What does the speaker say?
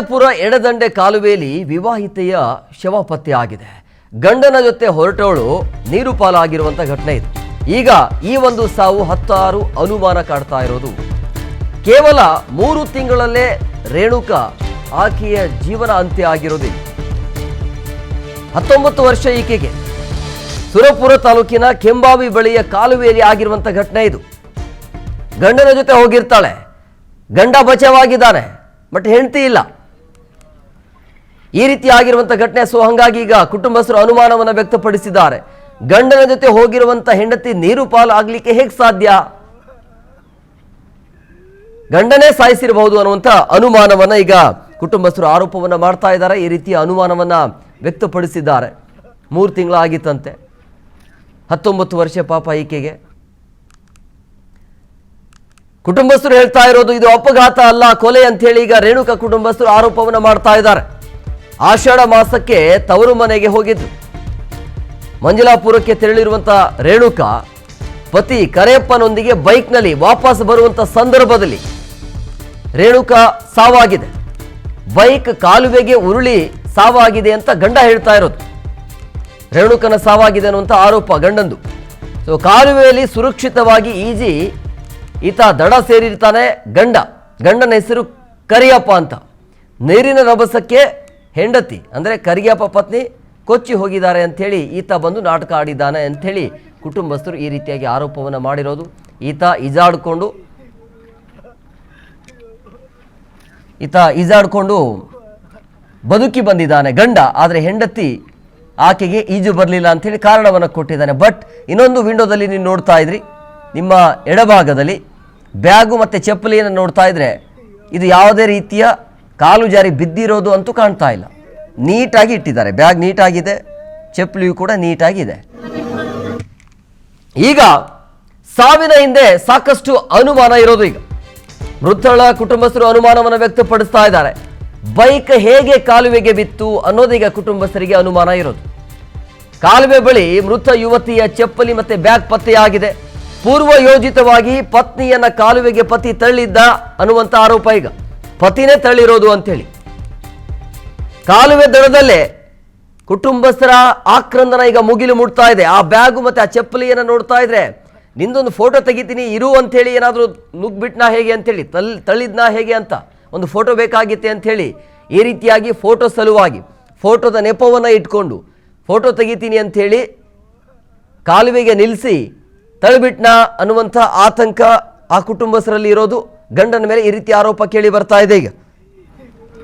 ವಿಜಯಪುರ ಎಡದಂಡೆ ಕಾಲುವೆಯಲ್ಲಿ ವಿವಾಹಿತೆಯ ಶವ ಪತ್ತೆಯಾಗಿದೆ. ಗಂಡನ ಜೊತೆ ಹೊರಟವಳು ನೀರು ಪಾಲಾಗಿರುವಂತ ಘಟನೆ ಇದು. ಈಗ ಈ ಒಂದು ಸಾವು ಹತ್ತಾರು ಅನುಮಾನ ಕಾಡ್ತಾ ಇರೋದು. ಕೇವಲ 3 ತಿಂಗಳಲ್ಲೇ ರೇಣುಕಾ ಆಕೆಯ ಜೀವನ ಅಂತ್ಯ ಆಗಿರೋದಿಲ್ಲ. 19 ವರ್ಷ ಈಕೆಗೆ ಸುರಪುರ ತಾಲೂಕಿನ ಕೆಂಬಾವಿ ಬಳಿಯ ಕಾಲುವೆಯಲ್ಲಿ ಆಗಿರುವಂತ ಘಟನೆ ಇದು. ಗಂಡನ ಜೊತೆ ಹೋಗಿರ್ತಾಳೆ, ಗಂಡ ಬಚಾವಾಗಿದ್ದಾನೆ, ಬಟ್ ಹೆಂಡತಿ ಇಲ್ಲ. ಈ ರೀತಿ ಆಗಿರುವಂತ ಘಟನೆ. ಸೊ ಹಾಗಾಗಿ ಈಗ ಕುಟುಂಬಸ್ಥರು ಅನುಮಾನವನ್ನು ವ್ಯಕ್ತಪಡಿಸಿದ್ದಾರೆ. ಗಂಡನ ಜೊತೆ ಹೋಗಿರುವಂತ ಹೆಂಡತಿ ನೀರು ಪಾಲು ಆಗ್ಲಿಕ್ಕೆ ಹೇಗೆ ಸಾಧ್ಯ? ಗಂಡನೇ ಸಾಯಿಸಿರಬಹುದು ಅನ್ನುವಂಥ ಅನುಮಾನವನ್ನ ಈಗ ಕುಟುಂಬಸ್ಥರು ಆರೋಪವನ್ನ ಮಾಡ್ತಾ ಇದ್ದಾರೆ. ಈ ರೀತಿಯ ಅನುಮಾನವನ್ನ ವ್ಯಕ್ತಪಡಿಸಿದ್ದಾರೆ. 3 ತಿಂಗಳಾಗಿತ್ತಂತೆ. 19 ವರ್ಷ ಪಾಪ ಈಕೆಗೆ. ಕುಟುಂಬಸ್ಥರು ಹೇಳ್ತಾ ಇರೋದು ಇದು ಅಪಘಾತ ಅಲ್ಲ, ಕೊಲೆ ಅಂತ ಹೇಳಿ ಈಗ ರೇಣುಕಾ ಕುಟುಂಬಸ್ಥರು ಆರೋಪವನ್ನ ಮಾಡ್ತಾ ಇದ್ದಾರೆ. ಆಷಾಢ ಮಾಸಕ್ಕೆ ತವರು ಮನೆಗೆ ಹೋಗಿದ್ರು. ಮಂಜಲಾಪುರಕ್ಕೆ ತೆರಳಿರುವಂತ ರೇಣುಕಾ ಪತಿ ಕರೆಯಪ್ಪನೊಂದಿಗೆ ಬೈಕ್ನಲ್ಲಿ ವಾಪಸ್ ಬರುವಂತ ಸಂದರ್ಭದಲ್ಲಿ ರೇಣುಕಾ ಸಾವಾಗಿದೆ. ಬೈಕ್ ಕಾಲುವೆಗೆ ಉರುಳಿ ಸಾವಾಗಿದೆ ಅಂತ ಗಂಡ ಹೇಳ್ತಾ ಇರೋದು. ರೇಣುಕನ ಸಾವಾಗಿದೆ ಅನ್ನುವಂಥ ಆರೋಪ ಗಂಡಂದು. ಸೊ ಕಾಲುವೆಯಲ್ಲಿ ಸುರಕ್ಷಿತವಾಗಿ ಈಜಿ ಈತ ದಡ ಸೇರಿರ್ತಾನೆ. ಗಂಡನ ಹೆಸರು ಕರಿಯಪ್ಪ ಅಂತ. ನೀರಿನ ರಭಸಕ್ಕೆ ಹೆಂಡತಿ ಅಂದರೆ ಕರಿಯಪ್ಪ ಪತ್ನಿ ಕೊಚ್ಚಿ ಹೋಗಿದ್ದಾರೆ ಅಂಥೇಳಿ ಈತ ಬಂದು ನಾಟಕ ಆಡಿದ್ದಾನೆ ಅಂಥೇಳಿ ಕುಟುಂಬಸ್ಥರು ಈ ರೀತಿಯಾಗಿ ಆರೋಪವನ್ನು ಮಾಡಿರೋದು. ಈತ ಈಜಾಡ್ಕೊಂಡು ಬದುಕಿ ಬಂದಿದ್ದಾನೆ ಗಂಡ. ಆದರೆ ಹೆಂಡತಿ ಆಕೆಗೆ ಈಜು ಬರಲಿಲ್ಲ ಅಂಥೇಳಿ ಕಾರಣವನ್ನು ಕೊಟ್ಟಿದ್ದಾನೆ. ಬಟ್ ಇನ್ನೊಂದು ವಿಂಡೋದಲ್ಲಿ ನೀವು ನೋಡ್ತಾ ಇದ್ರಿ, ನಿಮ್ಮ ಎಡಭಾಗದಲ್ಲಿ ಬ್ಯಾಗು ಮತ್ತು ಚಪ್ಪಲಿಯನ್ನು ನೋಡ್ತಾ ಇದ್ರೆ ಇದು ಯಾವುದೇ ರೀತಿಯ ಕಾಲು ಜಾರಿ ಬಿದ್ದಿರೋದು ಅಂತೂ ಕಾಣ್ತಾ ಇಲ್ಲ. ನೀಟಾಗಿ ಇಟ್ಟಿದ್ದಾರೆ. ಬ್ಯಾಗ್ ನೀಟಾಗಿದೆ, ಚಪ್ಪಲಿಯು ಕೂಡ ನೀಟಾಗಿದೆ. ಈಗ ಸಾವಿನ ಹಿಂದೆ ಸಾಕಷ್ಟು ಅನುಮಾನ ಇರೋದು. ಈಗ ಮೃತಳ ಕುಟುಂಬಸ್ಥರು ಅನುಮಾನವನ್ನು ವ್ಯಕ್ತಪಡಿಸ್ತಾ ಇದ್ದಾರೆ. ಬೈಕ್ ಹೇಗೆ ಕಾಲುವೆಗೆ ಬಿತ್ತು ಅನ್ನೋದೀಗ ಕುಟುಂಬಸ್ಥರಿಗೆ ಅನುಮಾನ ಇರೋದು. ಕಾಲುವೆ ಬಳಿ ಮೃತ ಯುವತಿಯ ಚಪ್ಪಲಿ ಮತ್ತೆ ಬ್ಯಾಗ್ ಪತ್ತೆಯಾಗಿದೆ. ಪೂರ್ವ ಯೋಜಿತವಾಗಿ ಪತ್ನಿಯನ್ನ ಕಾಲುವೆಗೆ ಪತಿ ತಳ್ಳಿದ್ದ ಅನ್ನುವಂಥ ಆರೋಪ. ಈಗ ಪತಿನೇ ತಳ್ಳಿರೋದು ಅಂತೇಳಿ ಕಾಲುವೆ ದಡದಲ್ಲೇ ಕುಟುಂಬಸ್ಥರ ಆಕ್ರಂದನ ಈಗ ಮುಗಿಲು ಮುಟ್ತಾ ಇದೆ. ಆ ಬ್ಯಾಗು ಮತ್ತೆ ಆ ಚಪ್ಪಲಿಯನ್ನು ನೋಡ್ತಾ ಇದ್ರೆ ನಿಂದೊಂದು ಫೋಟೋ ತೆಗಿತೀನಿ ಇರು ಅಂಥೇಳಿ ಏನಾದರೂ ನುಗ್ಬಿಟ್ನಾ ಹೇಗೆ ಅಂಥೇಳಿ ತಳ್ಳಿದ್ನಾ ಹೇಗೆ ಅಂತ ಒಂದು ಫೋಟೋ ಬೇಕಾಗಿತ್ತೆ ಅಂಥೇಳಿ ಈ ರೀತಿಯಾಗಿ ಫೋಟೋ ಸಲುವಾಗಿ ಫೋಟೋದ ನೆಪವನ್ನು ಇಟ್ಕೊಂಡು ಫೋಟೋ ತೆಗಿತೀನಿ ಅಂಥೇಳಿ ಕಾಲುವೆಗೆ ನಿಲ್ಲಿಸಿ ತಳ್ಳಿಬಿಟ್ನಾ ಅನ್ನುವಂಥ ಆತಂಕ ಆ ಕುಟುಂಬಸ್ಥರಲ್ಲಿ ಇರೋದು. ಗಂಡನ ಮೇಲೆ ಈ ರೀತಿ ಆರೋಪ ಕೇಳಿ ಬರ್ತಾ ಇದೆ ಈಗ.